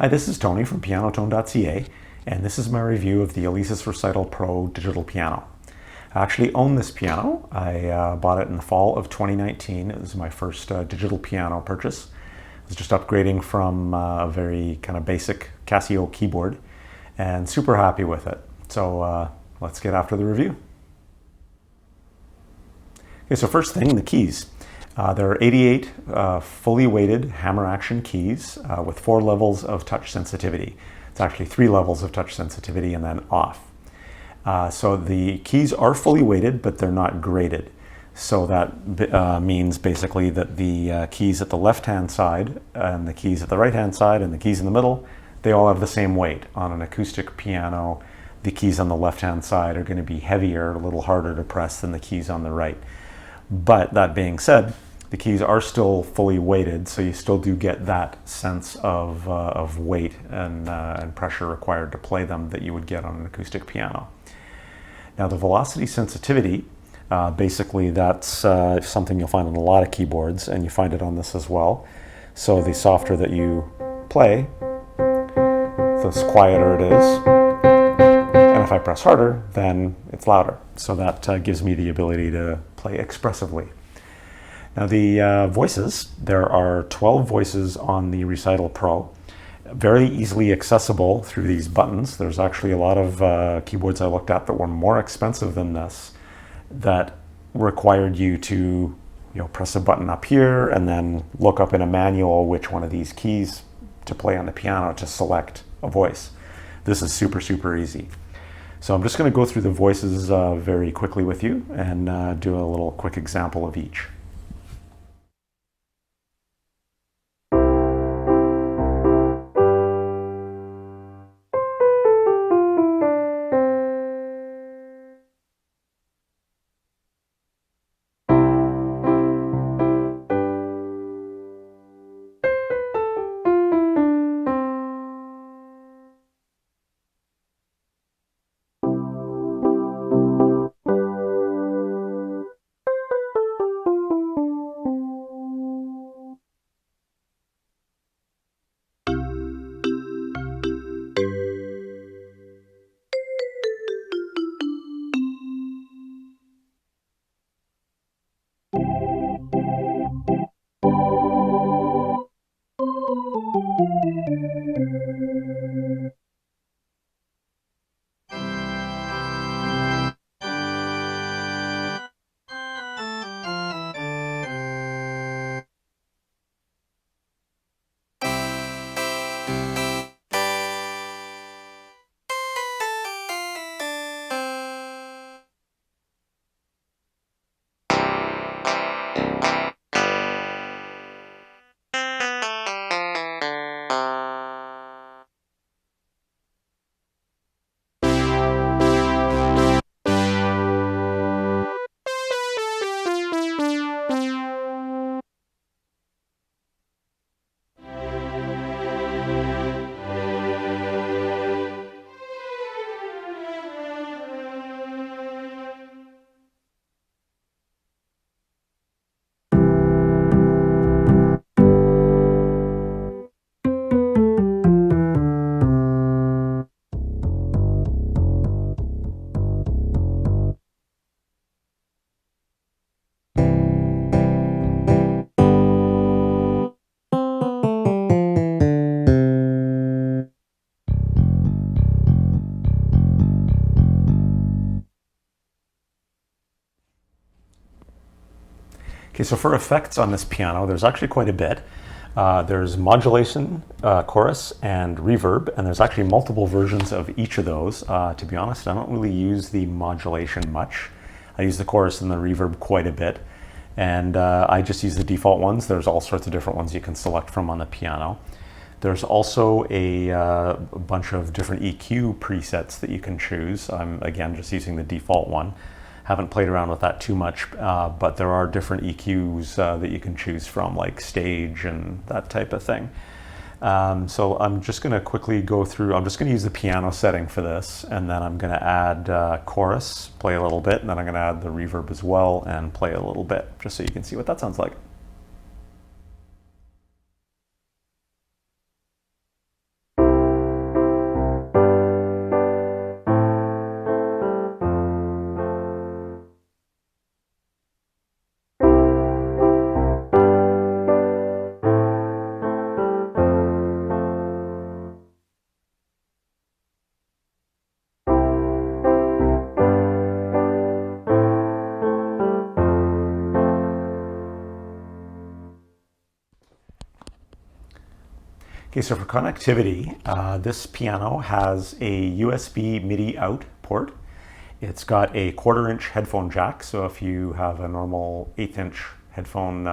Hi, this is Tony from pianotone.ca, and this is my review of the Alesis Recital Pro digital piano. I actually own this piano. I bought it in the fall of 2019. It was my first digital piano purchase. I was just upgrading from a very kind of basic Casio keyboard and super happy with it. So let's get after the review. Okay, so first thing, the keys. There are 88 fully weighted hammer action keys with 4 levels of touch sensitivity. It's actually 3 levels of touch sensitivity and then off. So the keys are fully weighted, but they're not graded. So that means basically that the keys at the left-hand side and the keys at the right-hand side and the keys in the middle, they all have the same weight. On an acoustic piano, the keys on the left-hand side are going to be heavier, a little harder to press than the keys on the right. But that being said, the keys are still fully weighted, so you still do get that sense of weight and pressure required to play them that you would get on an acoustic piano. Now the velocity sensitivity, basically that's something you'll find on a lot of keyboards, and you find it on this as well. So the softer that you play, the quieter it is. And if I press harder, then it's louder. So that gives me the ability to play expressively. Now the voices, there are 12 voices on the Recital Pro. Very easily accessible through these buttons. There's actually a lot of keyboards I looked at that were more expensive than this that required you to press a button up here and then look up in a manual which one of these keys to play on the piano to select a voice. This is super, super easy. So I'm just going to go through the voices very quickly with you and do a little quick example of each. Okay, so for effects on this piano, there's actually quite a bit. There's modulation, chorus, and reverb, and there's actually multiple versions of each of those. To be honest, I don't really use the modulation much. I use the chorus and the reverb quite a bit, and I just use the default ones. There's all sorts of different ones you can select from on the piano. There's also a bunch of different EQ presets that you can choose. I'm, again, just using the default one. Haven't played around with that too much, but there are different EQs that you can choose from, like stage and that type of thing. So I'm just going to quickly go through. I'm just going to use the piano setting for this, and then I'm going to add chorus, play a little bit, and then I'm going to add the reverb as well and play a little bit, just so you can see what that sounds like. Okay, so for connectivity, this piano has a USB MIDI out port. It's got a 1/4 inch headphone jack, so if you have a normal 1/8 inch headphone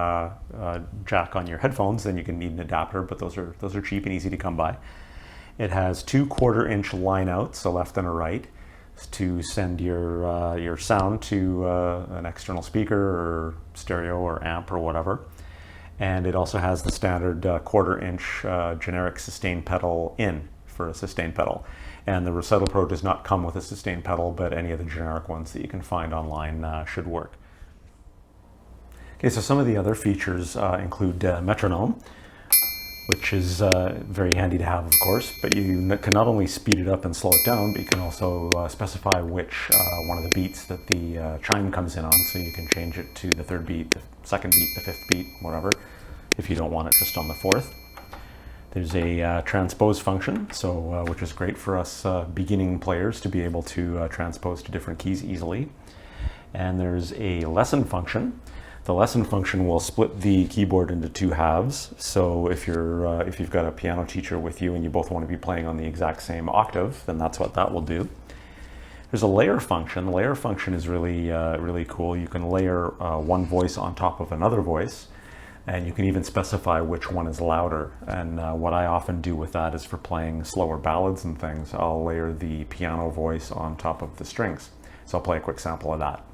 jack on your headphones, then you can need an adapter, but those are cheap and easy to come by. It has 2 1/4 inch line outs, a left and a right, to send your sound to an external speaker or stereo or amp or whatever. And it also has the standard 1/4 inch generic sustain pedal in for a sustain pedal. And the Recital Pro does not come with a sustain pedal, but any of the generic ones that you can find online should work. Okay, so some of the other features include metronome, which is very handy to have, of course, but you can not only speed it up and slow it down, but you can also specify which one of the beats that the chime comes in on, so you can change it to the 3rd beat, the 2nd beat, the 5th beat, whatever, if you don't want it just on the 4th. There's a transpose function, so which is great for us beginning players to be able to transpose to different keys easily. And there's a lesson function. The lesson function will split the keyboard into 2 halves. So if you've got a piano teacher with you and you both want to be playing on the exact same octave, then that's what that will do. There's a layer function. The layer function is really cool. You can layer one voice on top of another voice, and you can even specify which one is louder. And what I often do with that is for playing slower ballads and things, I'll layer the piano voice on top of the strings. So I'll play a quick sample of that.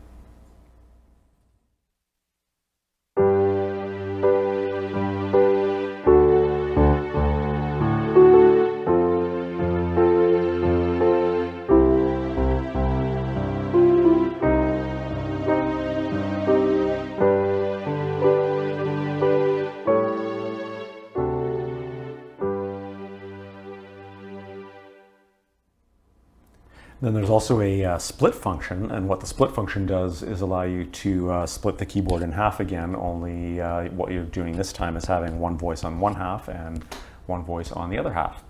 Then there's also a split function, and what the split function does is allow you to split the keyboard in half again, only what you're doing this time is having one voice on one half and one voice on the other half.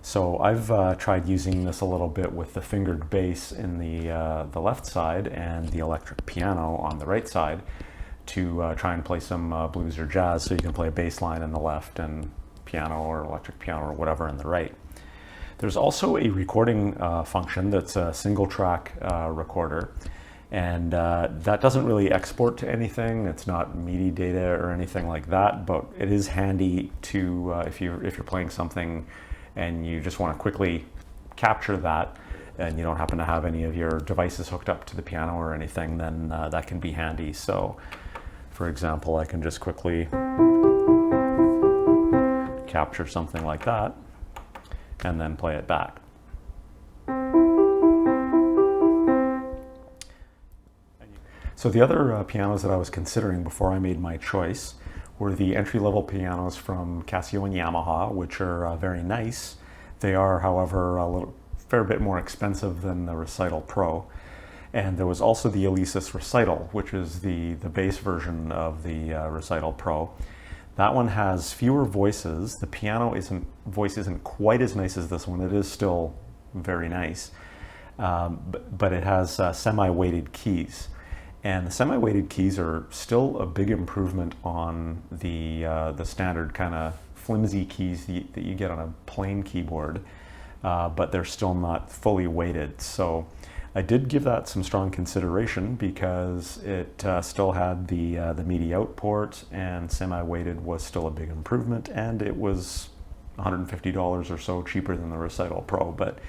So I've tried using this a little bit with the fingered bass in the left side and the electric piano on the right side to try and play some blues or jazz, so you can play a bass line in the left and piano or electric piano or whatever in the right. There's also a recording function that's a single track recorder, and that doesn't really export to anything. It's not MIDI data or anything like that, but it is handy to if you're playing something and you just want to quickly capture that and you don't happen to have any of your devices hooked up to the piano or anything, then that can be handy. So for example, I can just quickly capture something like that and then play it back. So the other pianos that I was considering before I made my choice were the entry-level pianos from Casio and Yamaha, which are very nice. They are, however, a fair bit more expensive than the Recital Pro. And there was also the Alesis Recital, which is the bass version of the Recital Pro. That one has fewer voices. The piano voice isn't quite as nice as this one. It is still very nice, but it has semi-weighted keys. And the semi-weighted keys are still a big improvement on the standard kind of flimsy keys that you get on a plain keyboard, but they're still not fully weighted. So I did give that some strong consideration because it still had the MIDI out port, and semi-weighted was still a big improvement, and it was $150 or so cheaper than the Recital Pro. But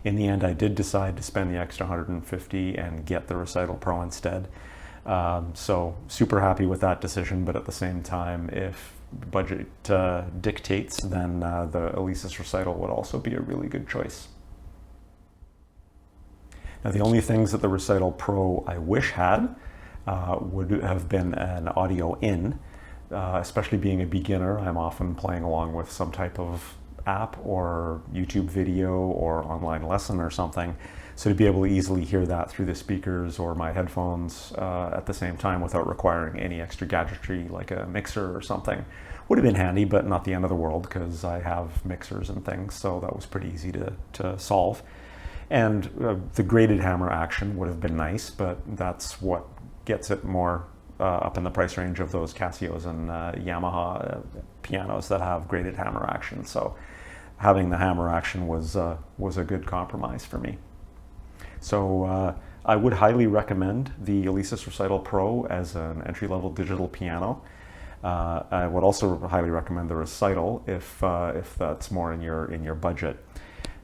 in the end, I did decide to spend the extra $150 and get the Recital Pro instead. So super happy with that decision, but at the same time, if budget dictates, then the Alesis Recital would also be a really good choice. Now, the only things that the Recital Pro I wish had would have been an audio in, especially being a beginner. I'm often playing along with some type of app or YouTube video or online lesson or something. So to be able to easily hear that through the speakers or my headphones at the same time without requiring any extra gadgetry like a mixer or something would have been handy, but not the end of the world because I have mixers and things, so that was pretty easy to solve. And the graded hammer action would have been nice, but that's what gets it more up in the price range of those Casios and Yamaha pianos that have graded hammer action. So having the hammer action was a good compromise for me. So I would highly recommend the Alesis Recital Pro as an entry-level digital piano. I would also highly recommend the Recital if that's more in your budget.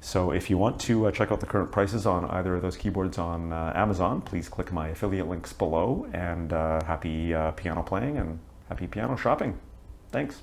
So if you want to check out the current prices on either of those keyboards on Amazon, please click my affiliate links below, and happy piano playing and happy piano shopping. Thanks.